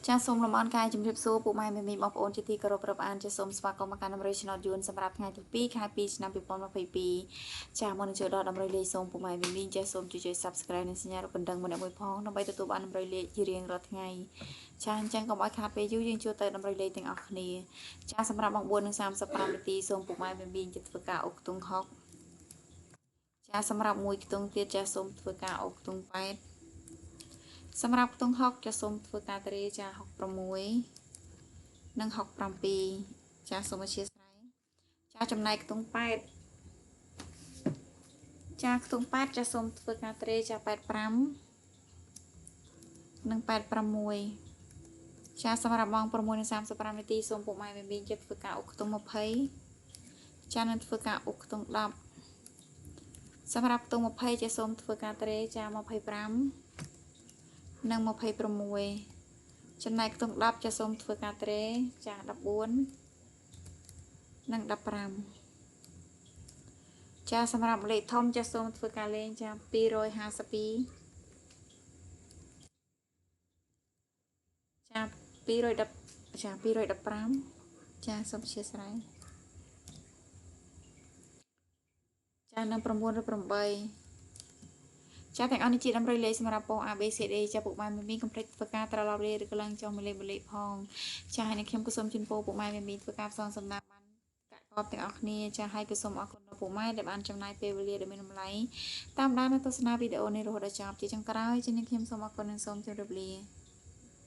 ចាសូមលំអរកាយជំរាបសួរពុកម៉ែមីមីបងប្អូនជាទីគោរពរាប់អានចាសូមស្វាគមន៍មកកាន់ដំរី Channel យួនសម្រាប់ថ្ងៃទី2ខែ2ឆ្នាំ2022ចាមុននឹងចូលដល់ដំរីលេខសូមពុកម៉ែមីមីចាសូមជួយ Subscribe និងសញ្ញារូបកណ្ដឹងម្នាក់មួយផងដើម្បីទទួលបានដំរីលេខជារៀងរាល់ថ្ងៃចាអញ្ចឹងកុំឲ្យខាតពេលយូរយើងចូលទៅដំរីលេខទាំងអស់គ្នាចាសម្រាប់ម៉ោង4:35នាទីសូមពុកម៉ែមីមីចាធ្វើការអុកខ្ទង់6ចាសម្រាប់មួយខ្ទង់ទៀតចាសូមធ្វើការអុកខ្ទង់8សម្រាប់ខ្ទង់6ចាសូមធ្វើការតរេចា66និង67ចាសូមអធិស្ឋានចាចំណែកខ្ទង់8ចាខ្ទង់8ចាសូមធ្វើការតរេចា85និង86ចាសម្រាប់ម៉ោង6:35នាទីសូមពុកម៉ែមីមីចាធ្វើការអុកខ្ទង់20ចានឹងធ្វើការអុកខ្ទង់10សម្រាប់ខ្ទង់20ចាសូមធ្វើការតរេចា25និង26ចំណែកខ្ទង់10ចាសូមធ្វើការត្រេចា14និង15ចាសម្រាប់លេខធំចាសូមធ្វើការលេងចា252ចា210ចា215ចាសូមអធិស្ឋានចានឹង908ចាទាំងអស់នេះជាដំរីលេខសម្រាប់ពង ABCD ចាពុកម៉ែមីមីកុំភ្លេចធ្វើការត្រឡប់លេខឬក៏ឡើងចុះមួយលេខផងចាហើយនេះខ្ញុំក៏សូមជូនពរពុកម៉ែមីមីធ្វើការផ្សងសំណាងបានកាក់កបទាំងអស់គ្នាចាហើយក៏សូមអរគុណដល់ពុកម៉ែដែលបានចំណាយពេលវេលាដ៏មានតម្លៃតាមដាននិងទស្សនាវីដេអូនេះរហូតដល់ចប់ជាចុងក្រោយចានេះខ្ញុំសូមអរគុណនិងសូមជម្រាបលា